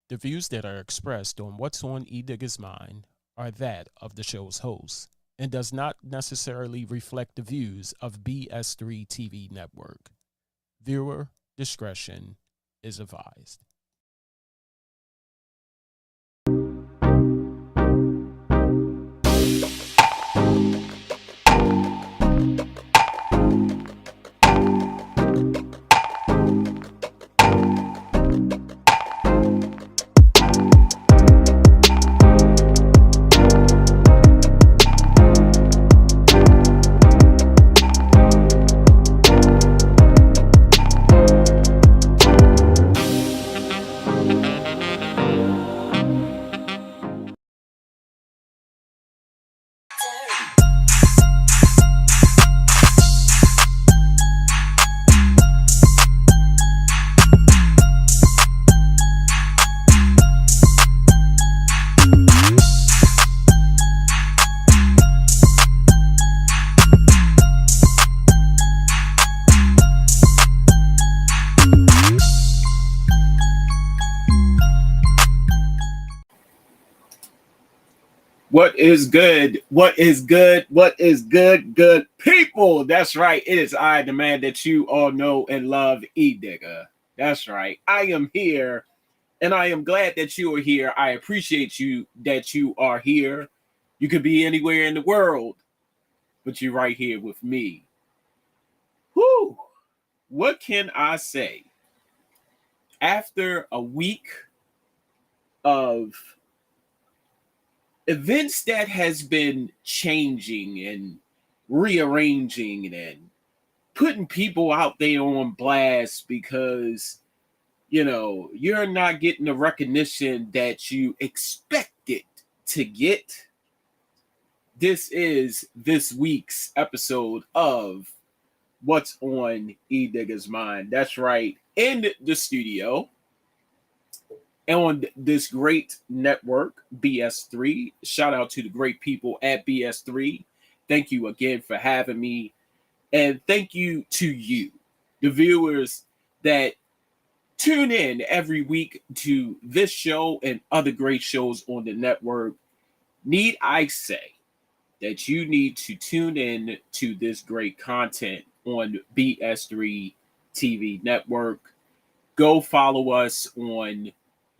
The views that are expressed on What's on Edigga's Mind are that of the show's host and does not necessarily reflect the views of BS3 TV Network. Viewer discretion is advised. What is good? What is good? What is good? Good people. That's right. It is I, the man that you all know and love, Edigga. That's right. I am here and I am glad that you are here. I appreciate you that you are here. You could be anywhere in the world, but you're right here with me. Whew. What can I say? After a week of events that has been changing and rearranging and putting people out there on blast because you're not getting the recognition that you expected to get. This is this week's episode of What's on Edigga's Mind. That's right, in the studio on this great network, BS3. Shout out to the great people at BS3. Thank you again for having me. And thank you to you, the viewers that tune in every week to this show and other great shows on the network. Need I say that you need to tune in to this great content on BS3 TV network. Go follow us on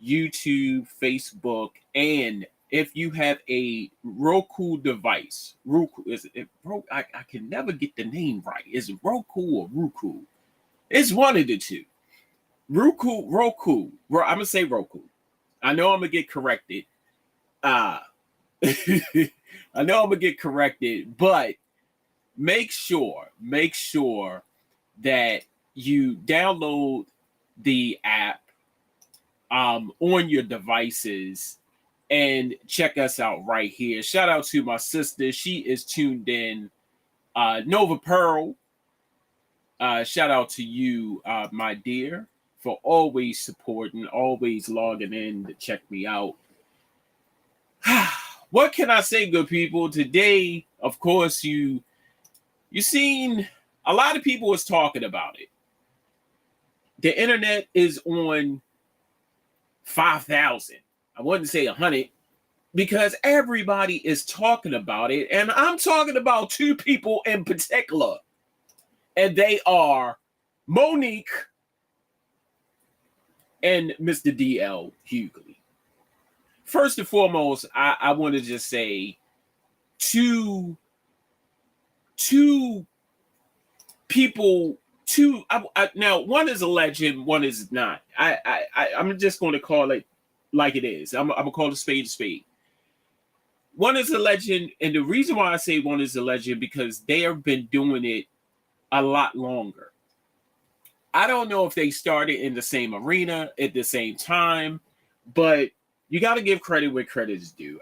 YouTube, Facebook, and if you have a Roku device, Roku is it? I can never get the name right. Is it Roku or Roku? It's one of the two. Roku. I'm gonna say Roku. I know I'm gonna get corrected. I know I'm gonna get corrected, but make sure that you download the app on your devices and check us out right here. Shout out to my sister. She is tuned in. Nova Pearl. Shout out to you, my dear, for always supporting, always logging in to check me out. What can I say, good people? Today, of course, you seen a lot of people was talking about it. The internet is on 5,000. I wouldn't say 100 because everybody is talking about it. And I'm talking about two people in particular. And they are Monique and Mr. D.L. Hughley. First and foremost, I want to just say two people. Now one is a legend, one is not. I'm just going to call it like it is. I'm gonna call it a spade. One is a legend, and the reason why I say one is a legend because they have been doing it a lot longer. I don't know if they started in the same arena at the same time, but you got to give credit where credit is due.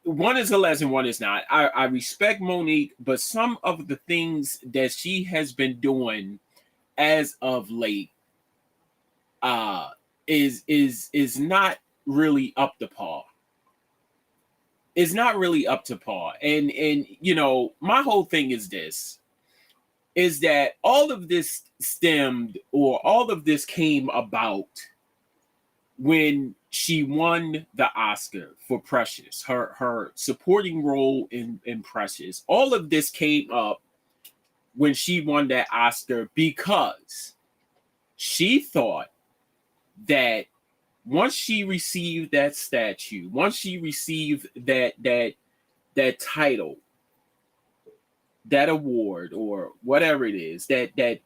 One is a legend, one is not. I respect Monique, but some of the things that she has been doing as of late is not really up to par. Is not really up to par. And my whole thing is this is that all of this stemmed or all of this came about when she won the Oscar for Precious, her supporting role in Precious. All of this came up when she won that Oscar because she thought that once she received that statue, once she received that title, that award, or whatever it is, that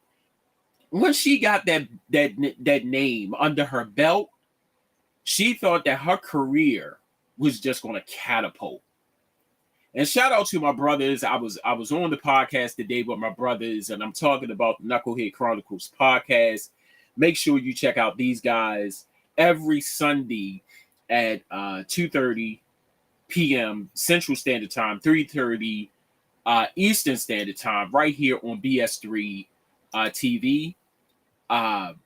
once she got that name under her belt, she thought that her career was just going to catapult. And shout out to my brothers. I was on the podcast today with my brothers, and I'm talking about the Knucklehead Chronicles podcast. Make sure you check out these guys every Sunday at 2:30 p.m. Central Standard Time, 3:30 Eastern Standard Time, right here on BS3 TV.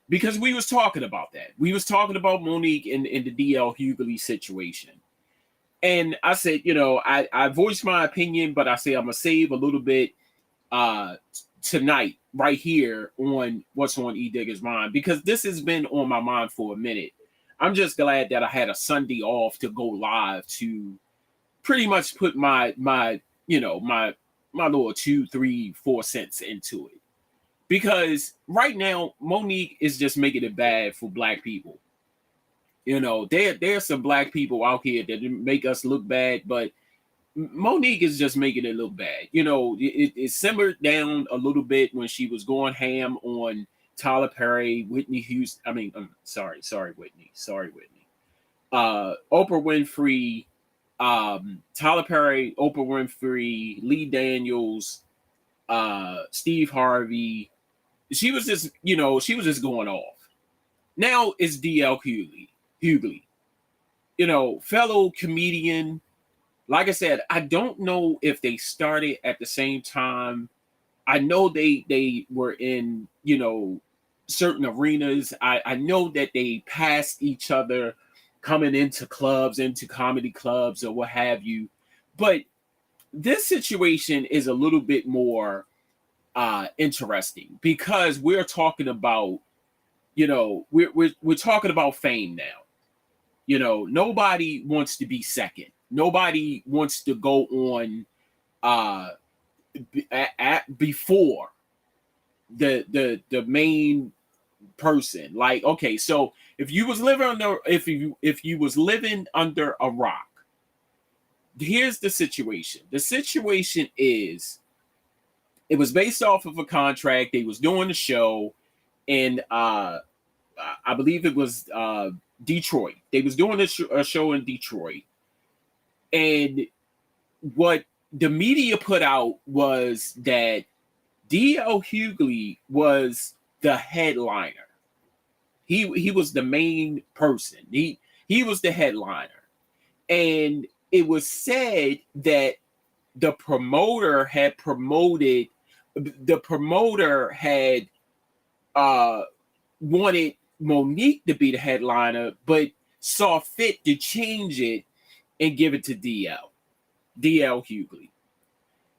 Because we was talking about that. We was talking about Monique in the D.L. Hughley situation. And I said, I voiced my opinion, but I say I'm going to save a little bit tonight right here on What's on Edigga's Mind, because this has been on my mind for a minute. I'm just glad that I had a Sunday off to go live to pretty much put my little 2, 3, 4 cents into it. Because right now, Monique is just making it bad for Black people. There's some Black people out here that make us look bad, but Monique is just making it look bad. It simmered down a little bit when she was going ham on Tyler Perry, Whitney Houston. I mean, sorry, Whitney. Oprah Winfrey, Tyler Perry, Oprah Winfrey, Lee Daniels, Steve Harvey. She was just going off. Now it's D.L. Hughley, fellow comedian. Like I said, I don't know if they started at the same time. I know they were in, certain arenas. I know that they passed each other coming into comedy clubs or what have you. But this situation is a little bit more interesting because we're talking about, we're talking about fame now. Nobody wants to be second. Nobody wants to go on before the main person. Like, okay, so if you was living under a rock, here's the situation. The situation is, it was based off of a contract. They was doing the show in I believe it was Detroit. They was doing a show in Detroit. And what the media put out was that D.L. Hughley was the headliner. He was the main person. He was the headliner. And it was said that the promoter had wanted Monique to be the headliner, but saw fit to change it and give it to D.L. Hughley.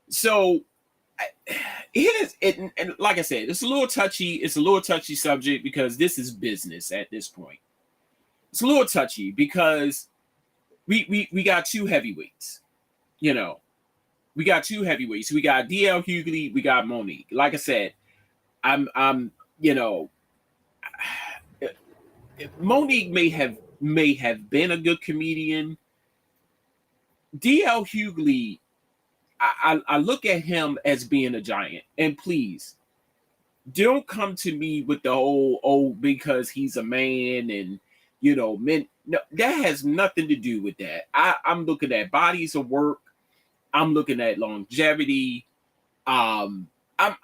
So and like I said, it's a little touchy. It's a little touchy subject because this is business at this point. It's a little touchy because we got two heavyweights. We got two heavyweights. We got D.L. Hughley. We got Monique. Like I said, Monique may have been a good comedian. D.L. Hughley, I look at him as being a giant. And please, don't come to me with the whole, because he's a man and, men. No, that has nothing to do with that. I'm looking at bodies of work. I'm looking at longevity. I'm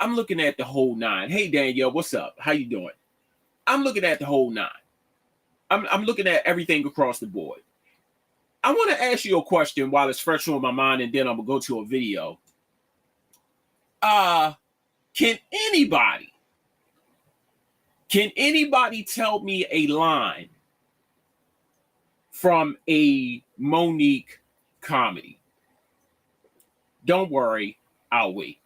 looking at the whole nine. Hey, Danielle, what's up? How you doing? I'm looking at the whole nine. I'm looking at everything across the board. I want to ask you a question while it's fresh on my mind, and then I'm going to go to a video. Can anybody tell me a line from a Monique comedy? Don't worry, I'll wait.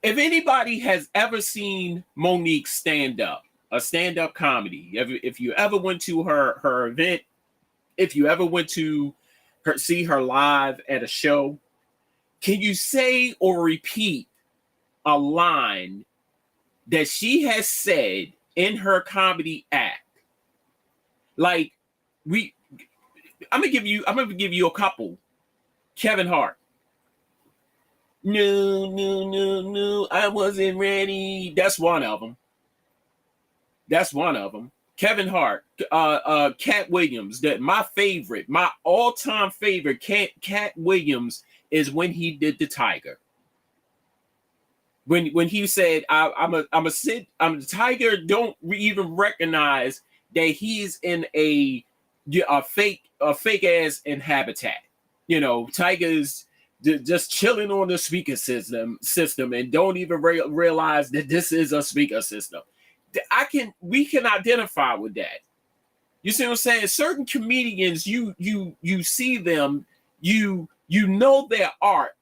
If anybody has ever seen Monique stand up, a stand-up comedy. If you ever went to her event, if you ever went to see her live at a show, can you say or repeat a line that she has said in her comedy act? Like, I'm gonna give you a couple. Kevin Hart. No, I wasn't ready. That's one of them. Kevin Hart, Cat Williams. My all-time favorite, Cat Williams, is when he did the Tiger. When he said, I'm the Tiger, don't even recognize that he's in a fake ass habitat. Tiger's just chilling on the speaker system and don't even realize that this is a speaker system. We can identify with that. You see what I'm saying? Certain comedians, you see them, you know their art.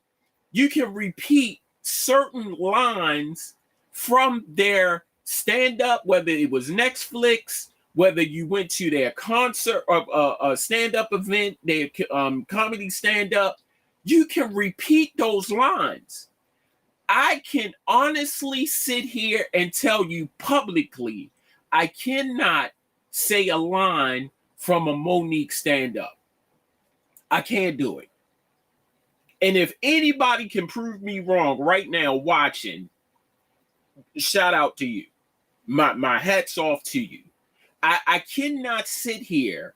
You can repeat certain lines from their stand-up, whether it was Netflix, whether you went to their concert or a stand-up event, their comedy stand-up. You can repeat those lines. I can honestly sit here and tell you publicly, I cannot say a line from a Monique stand-up. I can't do it. And if anybody can prove me wrong right now watching, shout out to you. My hat's off to you. I cannot sit here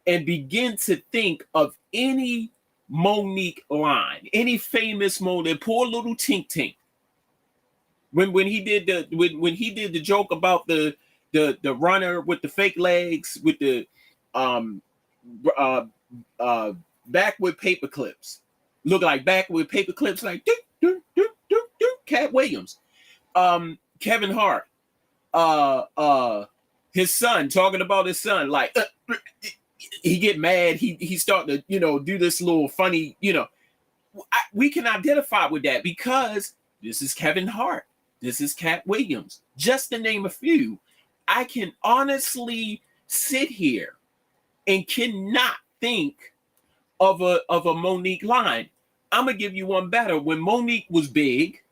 and begin to think of any Monique line, any famous Monique, poor little Tink Tink. When he did the joke about the runner with the fake legs with the backward paper clips, look like backward paper clips, like do do do do do. Cat Williams, Kevin Hart, his son, talking about his son, like he get mad, he start to do this little funny, we can identify with that because this is Kevin Hart, this is Cat Williams, just to name a few. I can honestly sit here and cannot think of a Monique line. I'm gonna give you one better. When Monique was big,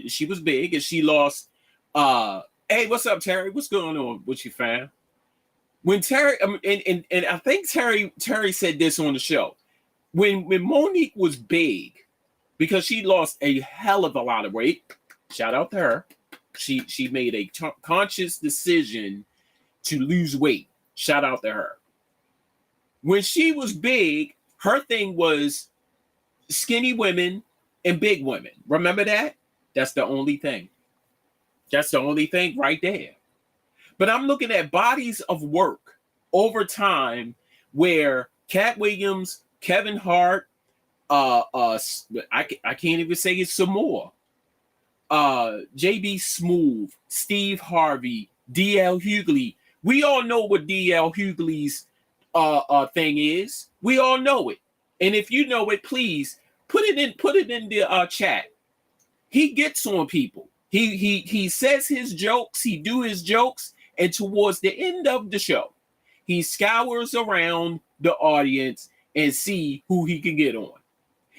she was big and she lost. Hey, what's up, Terry? What's going on with you, fam? When Terry, and I think Terry said this on the show. When Monique was big, because she lost a hell of a lot of weight. Shout out to her. She made a conscious decision to lose weight. Shout out to her. When she was big, her thing was skinny women and big women. Remember that? That's the only thing. That's the only thing right there. But I'm looking at bodies of work over time where Cat Williams, Kevin Hart, I can't even say it's some more. JB Smoove, Steve Harvey, D.L. Hughley. We all know what D.L. Hughley's thing is. We all know it. And if you know it, please put it in the chat. He gets on people. He says his jokes, he do his jokes, and towards the end of the show, he scours around the audience and see who he can get on.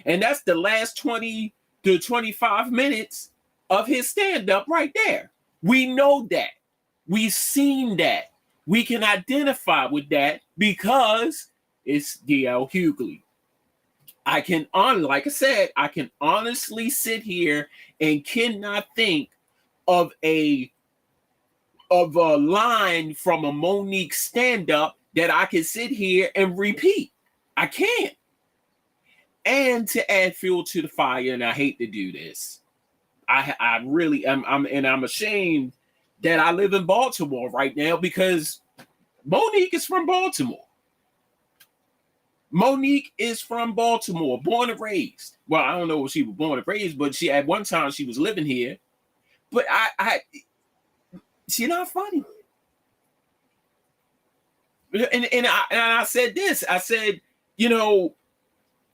And that's the last 20 to 25 minutes of his stand-up right there. We know that. We've seen that. We can identify with that because it's D.L. Hughley. Like I said, I can honestly sit here and cannot think of a line from a Monique stand-up that I can sit here and repeat. I can't. And to add fuel to the fire, and I hate to do this, I really am. I'm ashamed that I live in Baltimore right now because Monique is from Baltimore. Monique is from Baltimore, born and raised. Well, I don't know if she was born and raised, but she at one time she was living here. But she's not funny. And I said this. I said,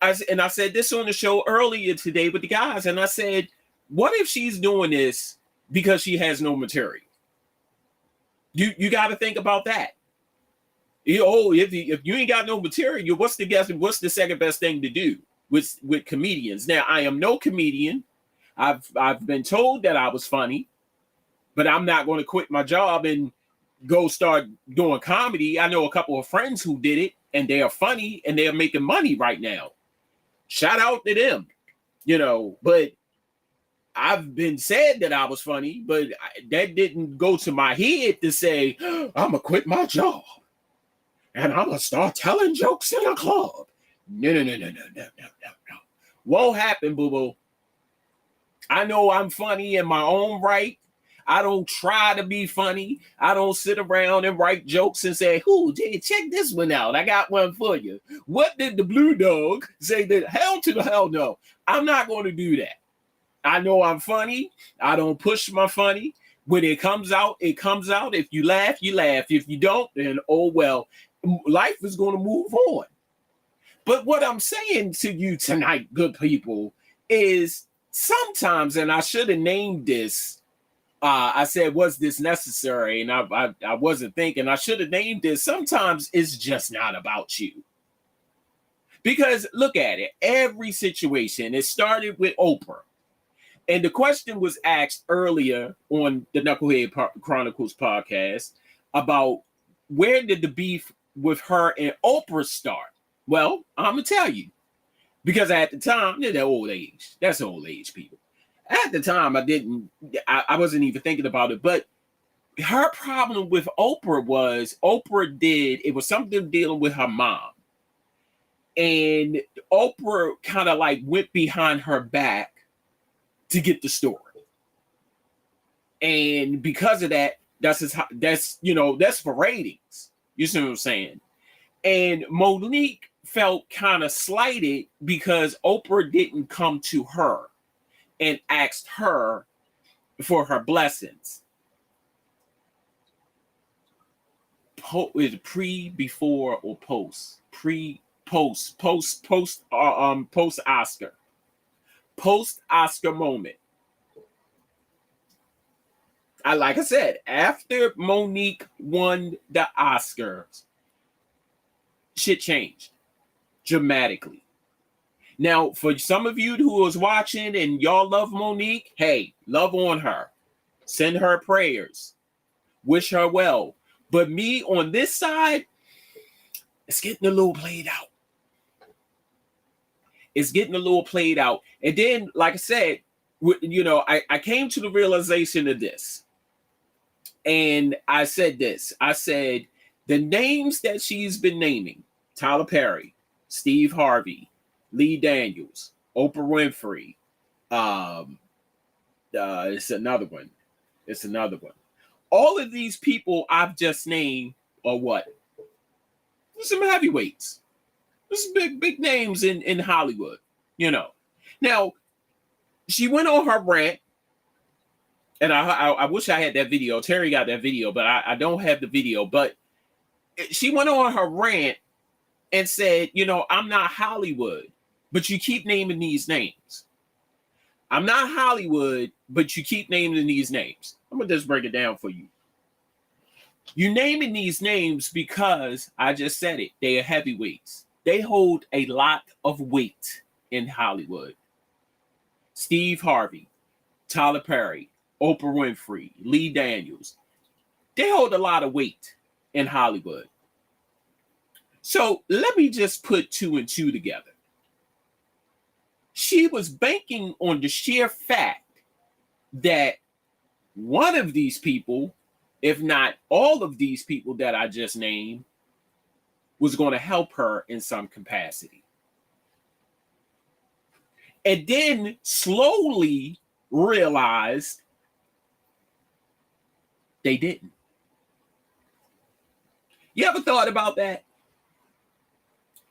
I said this on the show earlier today with the guys, and I said, what if she's doing this because she has no material? You got to think about that. If you ain't got no material, what's the second best thing to do with comedians? Now, I am no comedian. I've been told that I was funny, but I'm not going to quit my job and go start doing comedy. I know a couple of friends who did it, and they are funny, and they are making money right now. Shout out to them, but I've been said that I was funny, but that didn't go to my head to say, I'm going to quit my job and I'm going to start telling jokes in a club. No. Won't happen, boo-boo. I know I'm funny in my own right. I don't try to be funny. I don't sit around and write jokes and say, check this one out. I got one for you. What did the blue dog say? That hell to the hell no. I'm not going to do that. I know I'm funny. I don't push my funny. When it comes out, it comes out. If you laugh, you laugh. If you don't, then oh well. Life is going to move on. But what I'm saying to you tonight, good people, is sometimes, and I should have named this, I said, was this necessary? And I wasn't thinking. I should have named this. Sometimes it's just not about you. Because look at it. Every situation, it started with Oprah. And the question was asked earlier on the Knucklehead Chronicles podcast about where did the beef with her and Oprah start? Well, I'm going to tell you. Because at the time, they're old age. That's old age, people. At the time, I wasn't even thinking about it. But her problem with Oprah was it was something dealing with her mom. And Oprah kind of like went behind her back to get the story. And because of that, that's for ratings. You see what I'm saying? And Monique felt kind of slighted because Oprah didn't come to her and asked her for her blessings. Is it pre, before, or post? Post Oscar. Post Oscar moment. Like I said, after Monique won the Oscars, shit changed dramatically. Now, for some of you who was watching and y'all love Monique, hey, love on her. Send her prayers. Wish her well. But me on this side, it's getting a little played out. It's getting a little played out. And then, like I said, I came to the realization of this. And I said this. I said, the names that she's been naming, Tyler Perry, Steve Harvey, Lee Daniels, Oprah Winfrey, it's another one. All of these people I've just named are what? Some heavyweights. There's big names in Hollywood, Now, she went on her rant, and I wish I had that video. Terry got that video, but I don't have the video. But she went on her rant and said, I'm not Hollywood, but you keep naming these names. I'm not Hollywood, but you keep naming these names. I'm going to just break it down for you. You're naming these names because, I just said it, they are heavyweights. They hold a lot of weight in Hollywood. Steve Harvey, Tyler Perry, Oprah Winfrey, Lee Daniels. They hold a lot of weight in Hollywood. So let me just put 2 and 2 together. She was banking on the sheer fact that one of these people, if not all of these people that I just named, was going to help her in some capacity. And then slowly realized they didn't. You ever thought about that?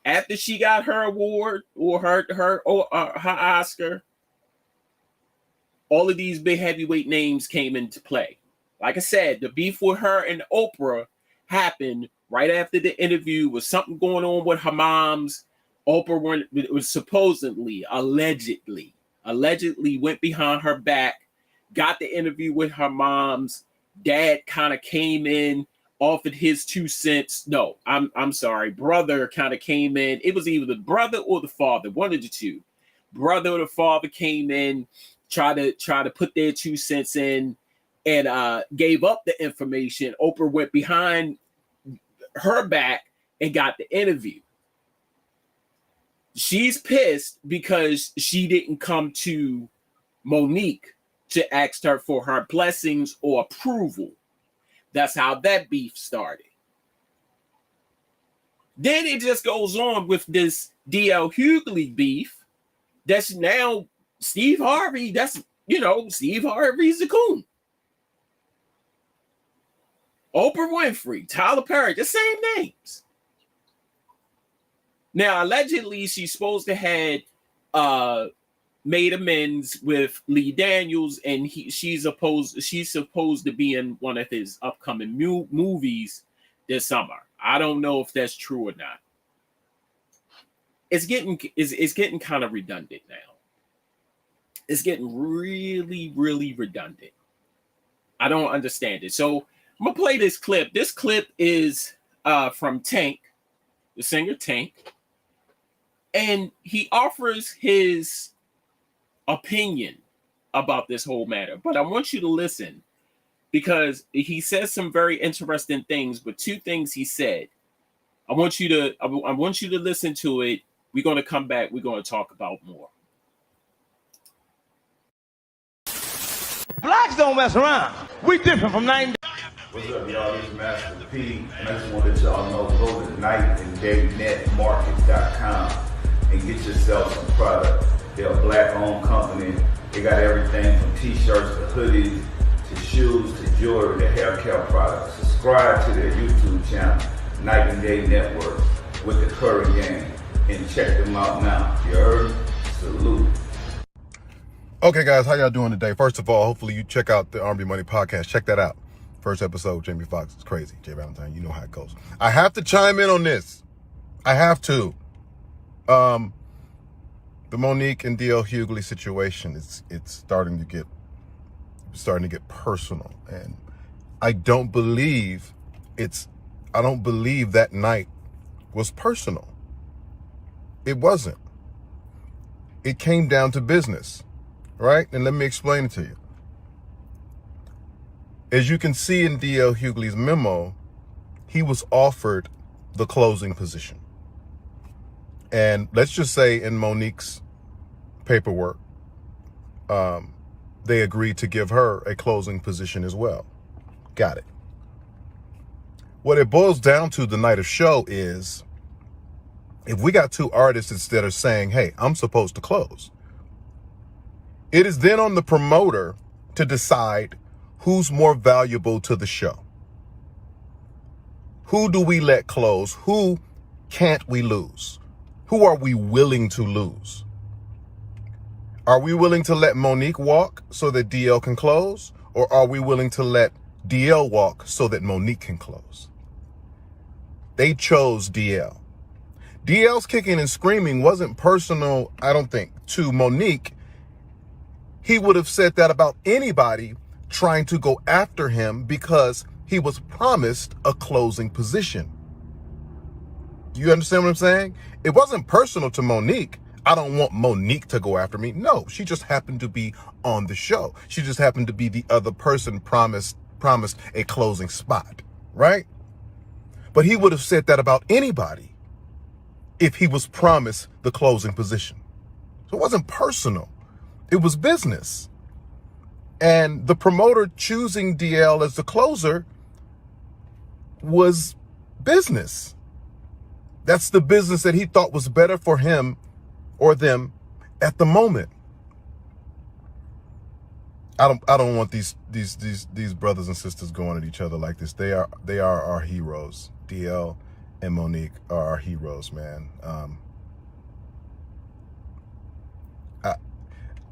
After she got her award or her Oscar, all of these big heavyweight names came into play. Like I said, the beef with her and Oprah happened right after the interview. Was something going on with her mom's. Oprah was supposedly, allegedly went behind her back, got the interview with her mom's, dad kind of came in, offered his 2 cents. No, I'm sorry. Brother kind of came in. It was either the brother or the father, one of the two. Brother or the father came in, try to put their 2 cents in, and gave up the information. Oprah went behind her back and got the interview. She's pissed because she didn't come to Monique to ask her for her blessings or approval. That's how that beef started. Then it just goes on with this D.L. Hughley beef. That's now Steve Harvey. That's, Steve Harvey's a coon. Oprah Winfrey, Tyler Perry, the same names. Now, allegedly, she's supposed to have made amends with Lee Daniels, and she's supposed to be in one of his upcoming movies this summer. I don't know if that's true or not. It's getting kind of redundant now. It's getting really, really redundant. I don't understand it. So I'm gonna play this clip. This clip is from Tank, the singer Tank, and he offers his opinion about this whole matter. But I want you to listen, because he says some very interesting things. But two things he said, I want you to listen to it. We're going to come back. We're going to talk about more. Blacks don't mess around. We different from 90. What's up, y'all? This is Master P, and I just want to let y'all know, go to nightanddaynetmarket.com and get yourself some product. They're a black-owned company. They got everything from t-shirts to hoodies to shoes to jewelry to hair care products. Subscribe to their YouTube channel, Night and Day Network, with the Curry Gang, and check them out now. You heard? Salute. Okay, guys, how y'all doing today? First of all, hopefully you check out the R&B Money podcast. Check that out. First episode, Jamie Foxx. It's crazy. Jay Valentine, you know how it goes. I have to chime in on this. I have to. The Monique and D.L. Hughley situation, it's starting to get personal, and I don't believe that night was personal. It wasn't. It came down to business, right? And let me explain it to you. As you can see in D.L. Hughley's memo, he was offered the closing position. And let's just say in Monique's paperwork, they agreed to give her a closing position as well. Got it. What it boils down to the night of show is, if we got two artists that are saying, hey, I'm supposed to close, it is then on the promoter to decide who's more valuable to the show. Who do we let close? Who can't we lose? Who are we willing to lose? Are we willing to let Monique walk so that DL can close? Or are we willing to let DL walk so that Monique can close? They chose DL. DL's kicking and screaming wasn't personal, I don't think, to Monique. He would have said that about anybody trying to go after him because he was promised a closing position. Do you understand what I'm saying? It wasn't personal to Monique. I don't want Monique to go after me. No, she just happened to be on the show. She just happened to be the other person promised a closing spot, right? But he would have said that about anybody if he was promised the closing position. So it wasn't personal. It was business. And the promoter choosing DL as the closer was business. That's the business that he thought was better for him or them at the moment. I don't want these brothers and sisters going at each other like this. They are our heroes. DL and Monique are our heroes, man.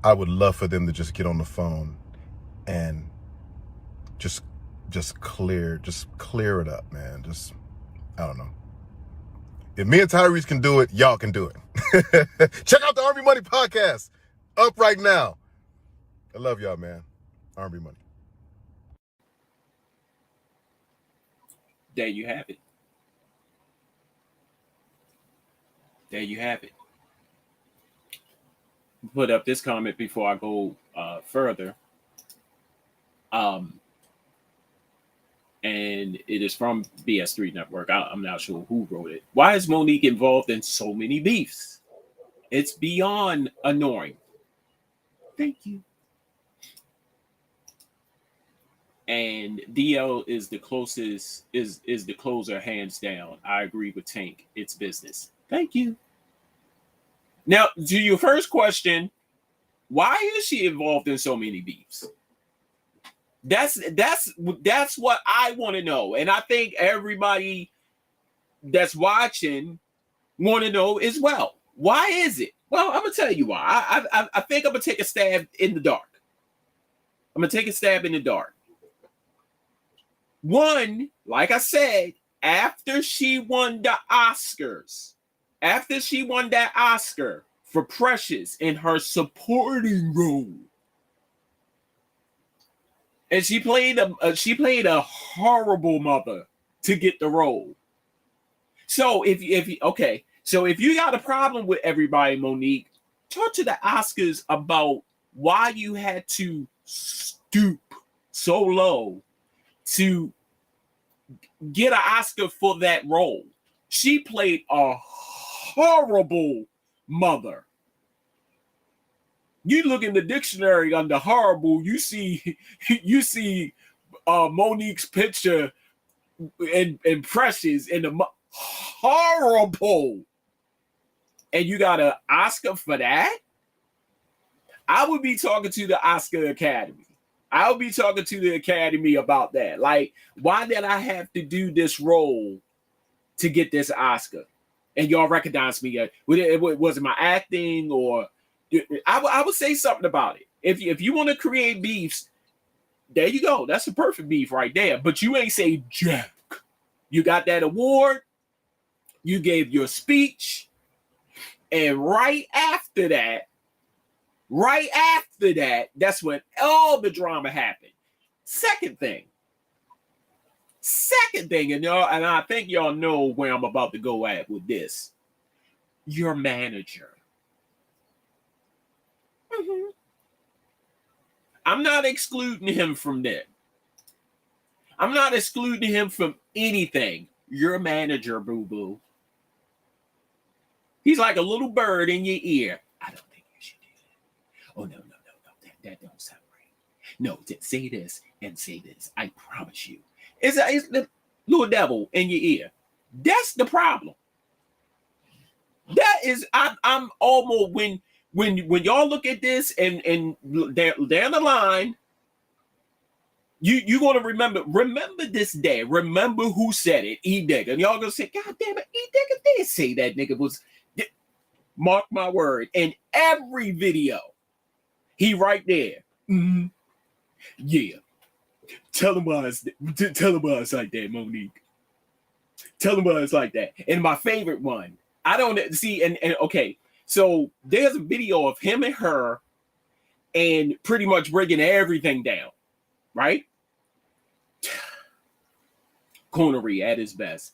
I would love for them to just get on the phone and just clear it up, man. I don't know. If me and Tyrese can do it, y'all can do it. Check out the R&B Money podcast, up right now. I love y'all, man. R&B Money. There you have it. There you have it. Put up this comment before I go further. And it is from BS3 Network. I'm not sure who wrote it. Why is Monique involved in so many beefs? It's beyond annoying. Thank you. And DL is the closest, is the closer, hands down. I agree with Tank. It's business. Thank you. Now, to your first question, why is she involved in so many beefs? That's what I want to know, and I think everybody that's watching want to know as well. Why is it? Well, I'm gonna tell you why. I think I'm gonna take a stab in the dark. I'm gonna take a stab in the dark. One, like I said, after she won the Oscars, after she won that Oscar for Precious in her supporting role. And she played a horrible mother to get the role. So if you got a problem with everybody, Monique, talk to the Oscars about why you had to stoop so low to get an Oscar for that role. She played a horrible mother. You look in the dictionary under horrible, you see Monique's picture and Precious in the horrible, and you got an Oscar for that? I would be talking to the Oscar Academy. I would be talking to the Academy about that. Like, why did I have to do this role to get this Oscar? And y'all recognize me? Was it my acting or? I would say something about it. If you want to create beefs, there you go. That's a perfect beef right there. But you ain't say jack. You got that award. You gave your speech. And right after that, that's when all the drama happened. Second thing, and I think y'all know where I'm about to go at with this. Your manager. Mm-hmm. I'm not excluding him from that. I'm not excluding him from anything. Your manager, boo-boo. He's like a little bird in your ear. I don't think you should do that. Oh, no. That don't sound right. No, say this and say this. I promise you. It's the little devil in your ear. That's the problem. That is, I'm almost, when y'all look at this and down the line, you're going to remember this day. Remember who said it, Edigga. And y'all going to say, God damn it, Edigga did say that nigga was, mark my word. In every video, he right there. Mm-hmm. Yeah. Tell him why it's like that, Monique. Tell him why it's like that. And my favorite one, I don't see, and okay, so there's a video of him and her and pretty much breaking everything down, right? Cornery at his best.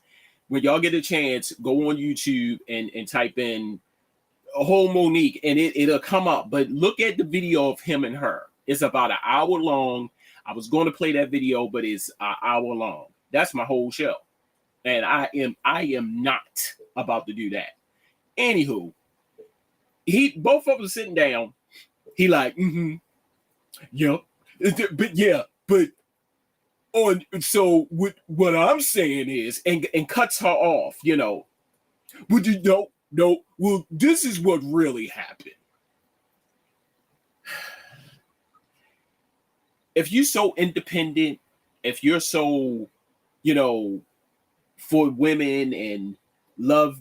When y'all get a chance, go on YouTube and type in a whole Monique and it'll come up. But look at the video of him and her. It's about an hour long. I was going to play that video, but it's an hour long. That's my whole show. And I am not about to do that. Anywho, both of them sitting down. He like, yep. But on, so what I'm saying is, and cuts her off, Would you know? No, well, this is what really happened. If you're so independent, if you're so, for women and love,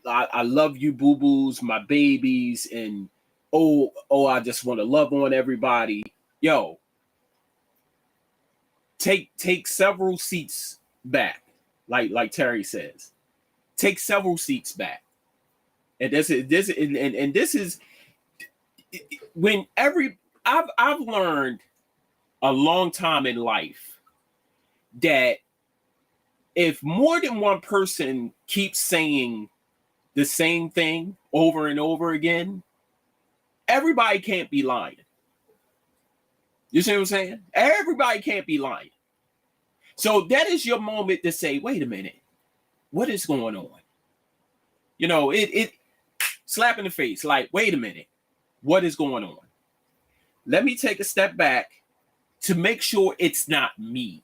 I love you, boo-boos, my babies, and I just want to love on everybody. Yo, take several seats back, like Terry says. Take several seats back. And this is when I've learned a long time in life that if more than one person keeps saying the same thing over and over again, everybody can't be lying. You see what I'm saying? Everybody can't be lying. So that is your moment to say, wait a minute, what is going on? You know, it slap in the face, like, wait a minute, what is going on? Let me take a step back to make sure it's not me.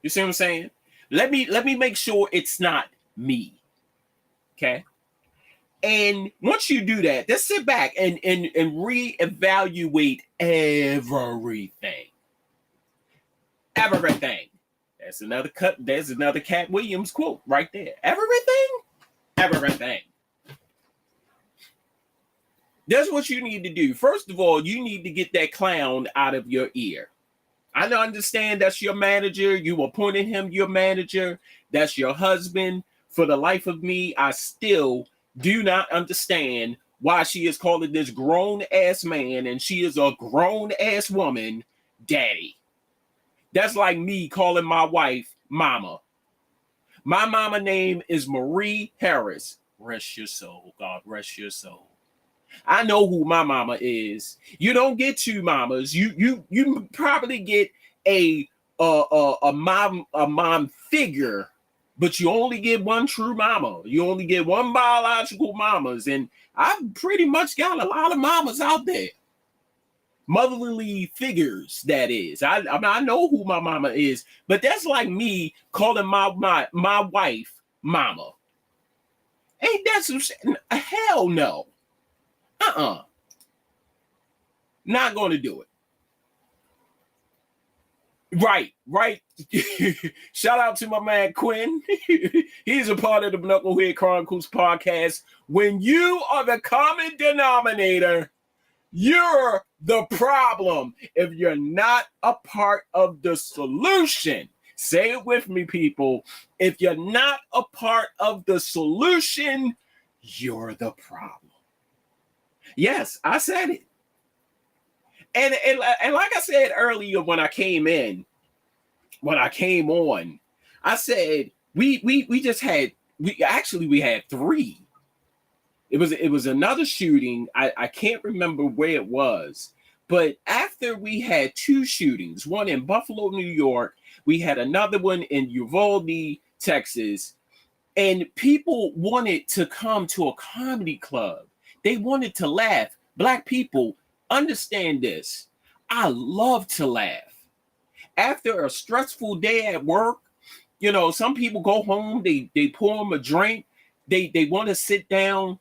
You see what I'm saying? Let me make sure it's not me. Okay. And once you do that, just sit back and reevaluate everything. Everything. That's another cut. There's another Cat Williams quote right there. Everything. That's what you need to do. First of all, you need to get that clown out of your ear. I understand that's your manager. You appointed him your manager. That's your husband. For the life of me, I still do not understand why she is calling this grown-ass man, and she is a grown-ass woman, daddy. That's like me calling my wife mama. My mama name is Marie Harris. Rest your soul. God rest your soul. I know who my mama is. You don't get two mamas. You probably get a mom figure, but you only get one true mama. You only get one biological mamas, and I've pretty much got a lot of mamas out there. Motherly figures, that is. I know who my mama is, but that's like me calling my wife mama. Ain't that some shit? Hell no. Not going to do it. Right. Shout out to my man Quinn. He's a part of the Knucklehead Chronicles podcast. When you are the common denominator, you're the problem. If you're not a part of the solution, say it with me, people. If you're not a part of the solution, you're the problem. Yes, I said it. And like I said earlier when I came on, I said we had three. It was another shooting. I can't remember where it was, but after we had two shootings, one in Buffalo, New York, we had another one in Uvalde, Texas, and people wanted to come to a comedy club. They wanted to laugh. Black people, understand this. I love to laugh. After a stressful day at work, you know, some people go home, they pour them a drink, they want to sit down.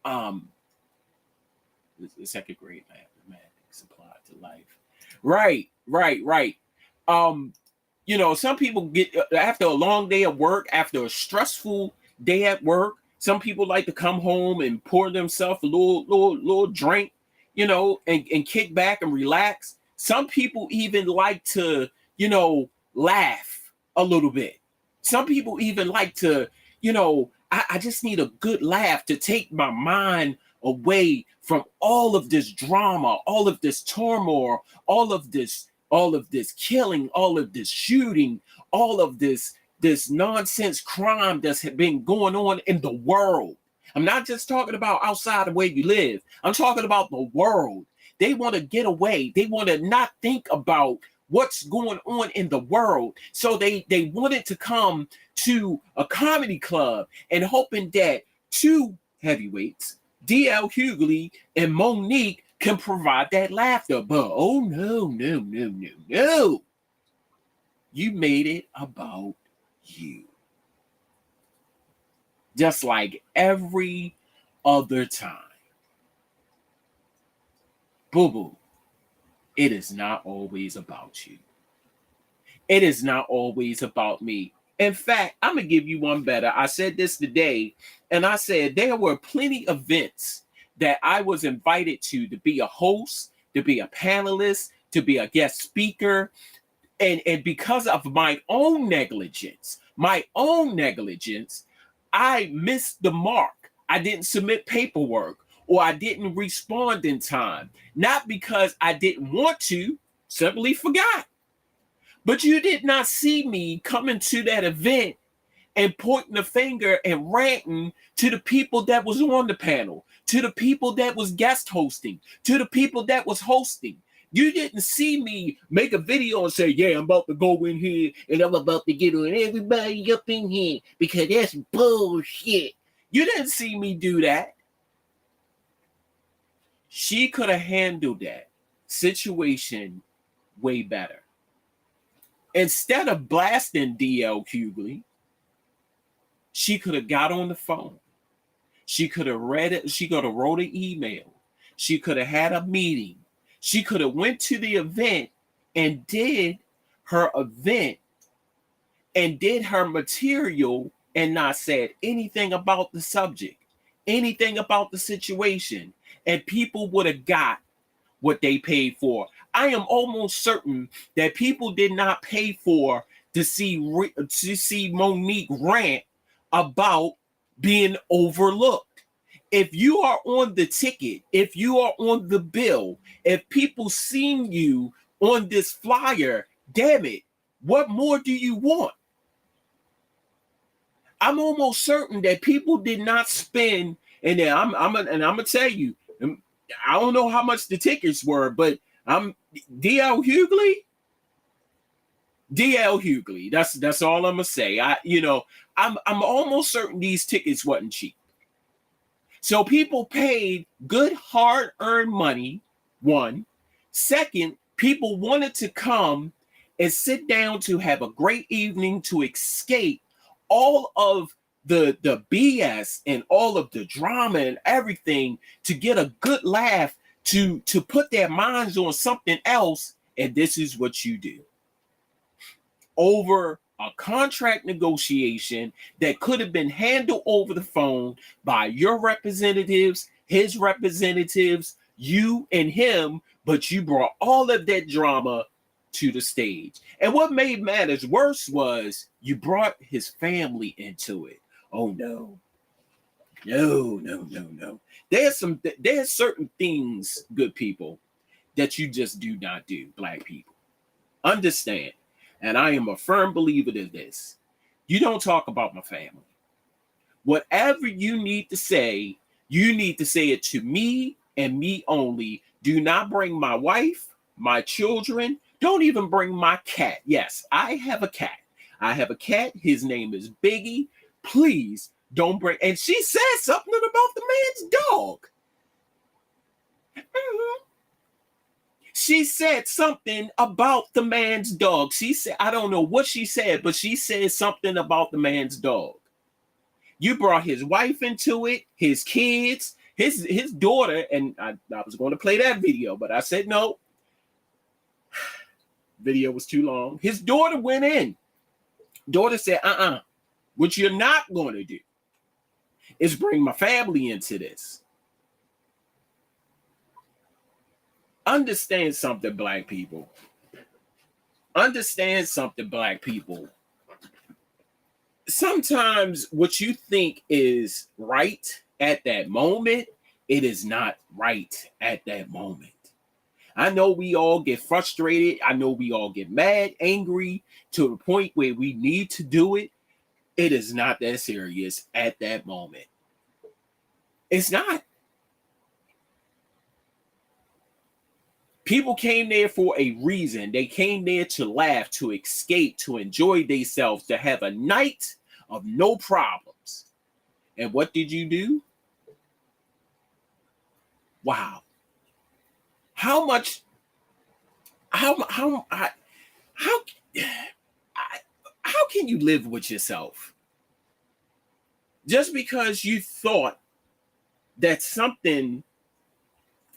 The second grade mathematics applied to life. Right. You know, some people get after a long day of work, after a stressful day at work, some people like to come home and pour themselves a little drink, you know, and kick back and relax. Some people even like to, you know, laugh a little bit. Some people even like to, you know, I just need a good laugh to take my mind away from all of this drama, all of this turmoil, all of this killing, all of this shooting, all of this nonsense crime that's been going on in the world. I'm not just talking about outside of where you live. I'm talking about the world. They want to get away. They want to not think about what's going on in the world. So they wanted to come to a comedy club and hoping that two heavyweights, D.L. Hughley and Monique, can provide that laughter. But oh no. You made it about you. Just like every other time. Boo-boo. It is not always about you. It is not always about me. In fact, I'm going to give you one better. I said this today, and I said there were plenty of events that I was invited to be a host, to be a panelist, to be a guest speaker. And because of my own negligence, I missed the mark. I didn't submit paperwork, or I didn't respond in time. Not because I didn't want to, simply forgot. But you did not see me coming to that event and pointing the finger and ranting to the people that was on the panel, to the people that was guest hosting, to the people that was hosting. You didn't see me make a video and say, yeah, I'm about to go in here and I'm about to get on everybody up in here because that's bullshit. You didn't see me do that. She could have handled that situation way better. Instead of blasting D.L. Hughley, she could have got on the phone. She could have read it. She could have wrote an email. She could have had a meeting. She could have went to the event and did her event and did her material and not said anything about the subject, anything about the situation, and people would have got what they paid for. I am almost certain that people did not pay for to see Monique rant about being overlooked. If you are on the ticket, if you are on the bill, if people seen you on this flyer, damn it, what more do you want? I'm almost certain that people did not spend, and then I'm gonna tell you, I don't know how much the tickets were, but I'm D.L. Hughley. That's all I'm gonna say. I'm almost certain these tickets wasn't cheap. So people paid good hard-earned money, one. Second, people wanted to come and sit down to have a great evening to escape all of the BS and all of the drama and everything, to get a good laugh, to put their minds on something else. And this is what you do. Over a contract negotiation that could have been handled over the phone by your representatives, his representatives, you and him, but you brought all of that drama to the stage. And what made matters worse was you brought his family into it. Oh no. There's certain things, good people, that you just do not do, black people. Understand. And I am a firm believer in this. You don't talk about my family. Whatever you need to say it to me and me only. Do not bring my wife, my children. Don't even bring my cat. Yes, I have a cat. His name is Biggie. Please don't bring. And she said something about the man's dog. She said something about the man's dog. She said, I don't know what she said, but she said something about the man's dog. You brought his wife into it, his kids, his daughter, and I was going to play that video, but I said no. Video was too long. His daughter went in. Daughter said, what you're not going to do is bring my family into this. Understand something, black people. Understand something, black people. Sometimes what you think is right at that moment, it is not right at that moment. I know we all get frustrated. I know we all get mad, angry, to the point where we need to do it. It is not that serious at that moment. It's not. People came there for a reason. They came there to laugh, to escape, to enjoy themselves, to have a night of no problems. And what did you do? Wow. How can you live with yourself? Just because you thought that something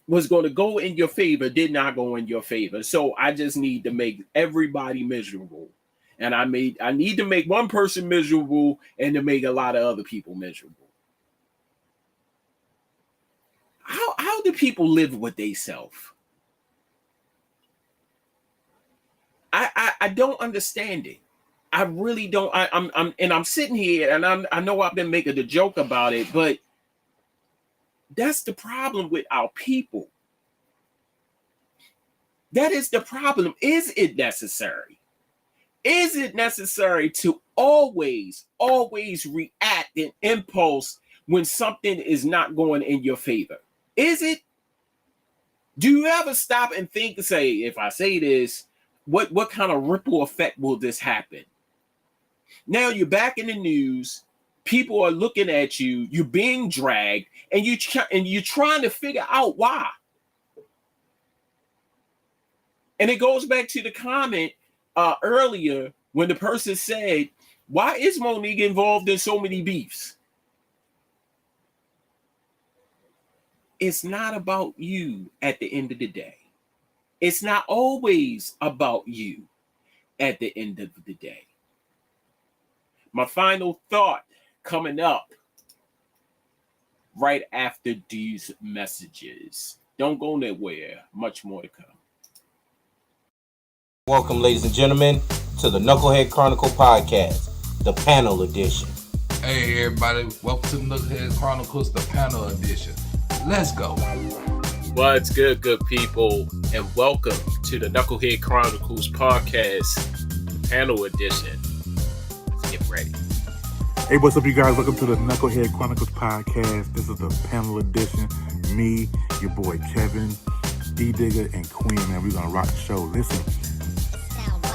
was going to go in your favor, did not go in your favor. So I just need to make everybody miserable. And I need to make one person miserable and to make a lot of other people miserable. How do people live with themselves? I don't understand it. I really don't. I'm sitting here and I know I've been making a joke about it, but that's the problem with our people. That is the problem. Is it necessary? Is it necessary to always react in impulse when something is not going in your favor? Is it? Do you ever stop and think and say, if I say this, what kind of ripple effect will this happen? Now you're back in the news. People are looking at you. You're being dragged, and you're trying to figure out why. And it goes back to the comment earlier when the person said, "Why is Monique involved in so many beefs?" It's not about you at the end of the day. It's not always about you at the end of the day. My final thought coming up right after these messages. Don't go nowhere. Much more to come. Welcome, ladies and gentlemen, to the Knucklehead Chronicle podcast, the panel edition. Hey, everybody. Welcome to the Knucklehead Chronicles, the panel edition. Let's go. What's good, good people, and welcome to the Knucklehead Chronicles podcast, the panel edition. Let's get ready. Hey, what's up, you guys? Welcome to the Knucklehead Chronicles podcast. This is the panel edition. Me, your boy Kevin, Edigga, and Queen, man. We're going to rock the show. Listen,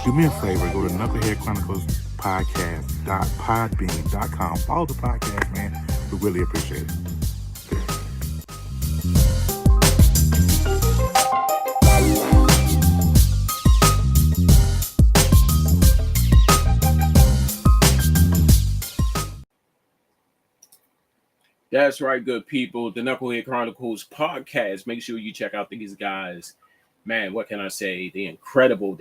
do me a favor. Go to Knucklehead Chronicles podcast.podbean.com. Follow the podcast, man. We really appreciate it. That's right, good people. The Knucklehead Chronicles podcast. Make sure you check out these guys. Man, what can I say? The incredible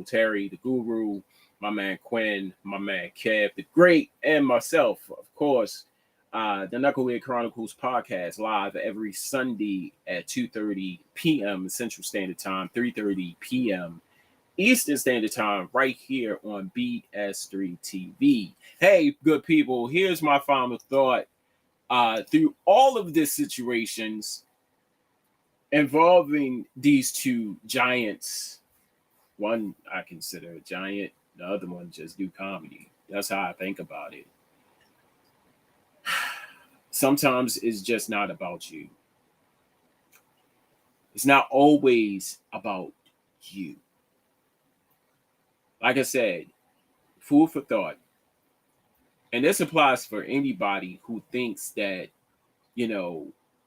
Terry, the guru, my man Quinn, my man Kev, the great, and myself, of course. The Knucklehead Chronicles podcast live every Sunday at 2:30 p.m. Central Standard Time, 3:30 p.m. Eastern Standard Time, right here on BS3 TV. Hey, good people, here's my final thought. Through all of these situations involving these two giants, one I consider a giant, the other one just do comedy. That's how I think about it. Sometimes it's just not about you. It's not always about you. Like I said, food for thought. And this applies for anybody who thinks that,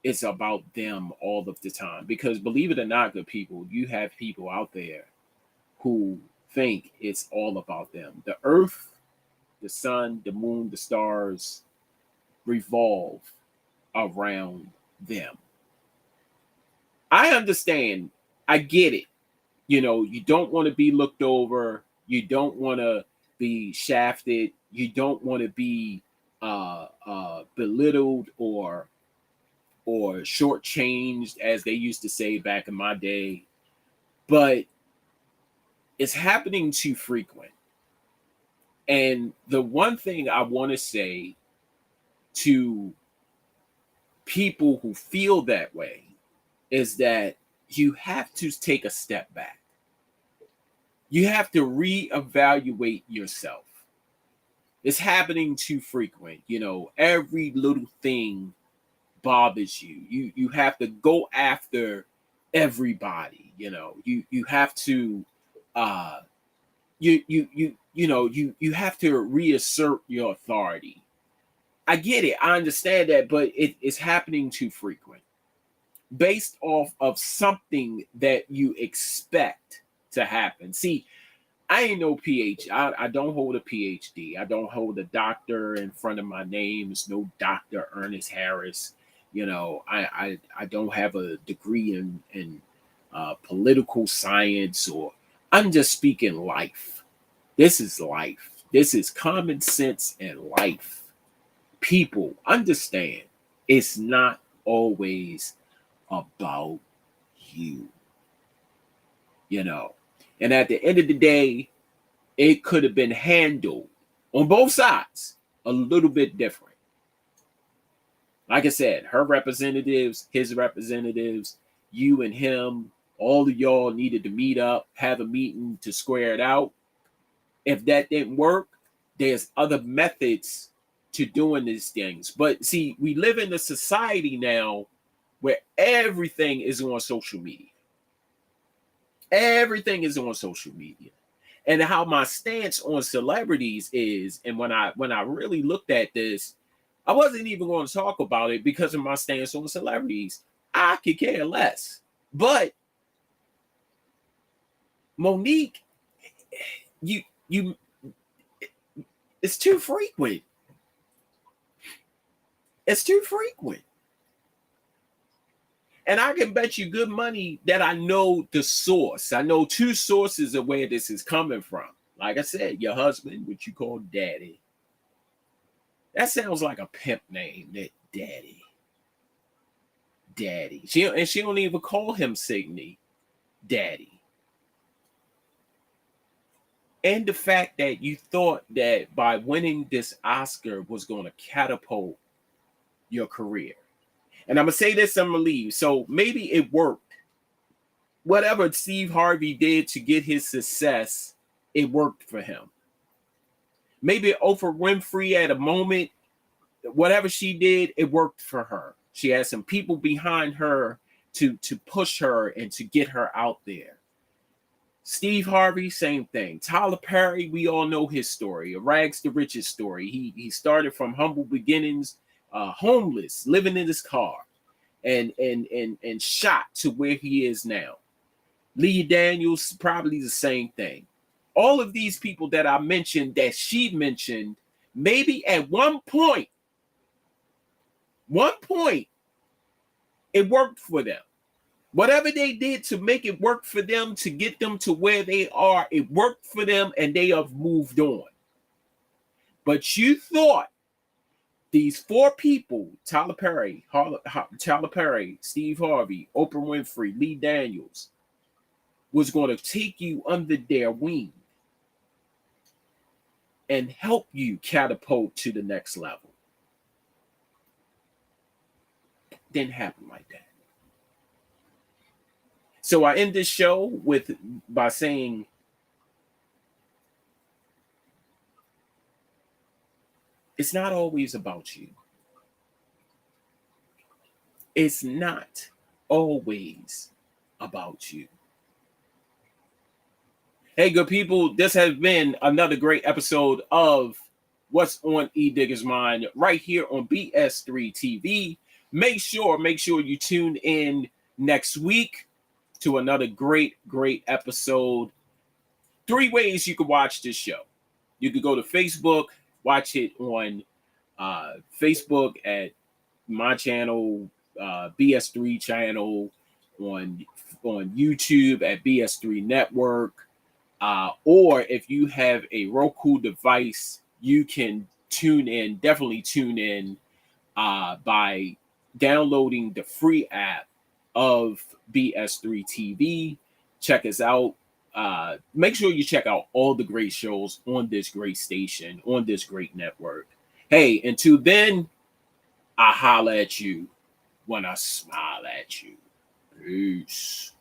it's about them all of the time. Because believe it or not, good people, you have people out there who think it's all about them. The earth, the sun, the moon, the stars revolve around them. I understand. I get it. You don't want to be looked over. You don't want to be shafted. You don't want to be belittled or shortchanged, as they used to say back in my day. But it's happening too frequent. And the one thing I want to say to people who feel that way is that you have to take a step back. You have to reevaluate yourself. It's happening too frequent. Every little thing bothers you. You have to go after everybody. You have to you have to reassert your authority. I get it. I understand that, but it's happening too frequent. Based off of something that you expect to happen. See, I ain't no PhD. I don't hold a PhD. I don't hold a doctor in front of my name. It's no Dr. Ernest Harris. I don't have a degree in political science, or I'm just speaking life. This is life. This is common sense and life. People, understand, it's not always about you. And at the end of the day, it could have been handled on both sides a little bit different. Like I said, her representatives, his representatives, you and him, all of y'all needed to meet up, have a meeting to square it out. If that didn't work, there's other methods to doing these things. But see, we live in a society now where everything is on social media. Everything is on social media. And how my stance on celebrities is, and when I really looked at this, I wasn't even going to talk about it because of my stance on celebrities. I could care less. But Monique, it's too frequent. It's too frequent. And I can bet you good money that I know the source. I know two sources of where this is coming from. Like I said, your husband, which you call daddy. That sounds like a pimp name, that daddy. Daddy. She don't even call him Signe daddy. And the fact that you thought that by winning this Oscar was going to catapult your career. And I'm going to say this, I'm going to leave. So maybe it worked. Whatever Steve Harvey did to get his success, it worked for him. Maybe Oprah Winfrey at a moment, whatever she did, it worked for her. She had some people behind her to push her and to get her out there. Steve Harvey, same thing. Tyler Perry, we all know his story, a rags to riches story. He started from humble beginnings, homeless, living in his car, and shot to where he is now. Lee Daniels, probably the same thing. All of these people that I mentioned, that she mentioned, maybe at one point, it worked for them. Whatever they did to make it work for them, to get them to where they are, it worked for them and they have moved on. But you thought these four people, Tyler Perry, Steve Harvey, Oprah Winfrey, Lee Daniels, was going to take you under their wing and help you catapult to the next level. Didn't happen like that. So I end this show by saying, it's not always about you. It's not always about you. Hey, good people, this has been another great episode of What's on Edigga's Mind right here on BS3 TV. Make sure you tune in next week to another great episode. 3 ways you can watch this show. You could go to Facebook, watch it on Facebook at my channel, BS3 channel, on YouTube at BS3 Network, or if you have a Roku device, you can definitely tune in by downloading the free app of BS3 TV. Check us out. Make sure you check out all the great shows on this great station, on this great network. Hey, until then, I holla at you when I smile at you. Peace.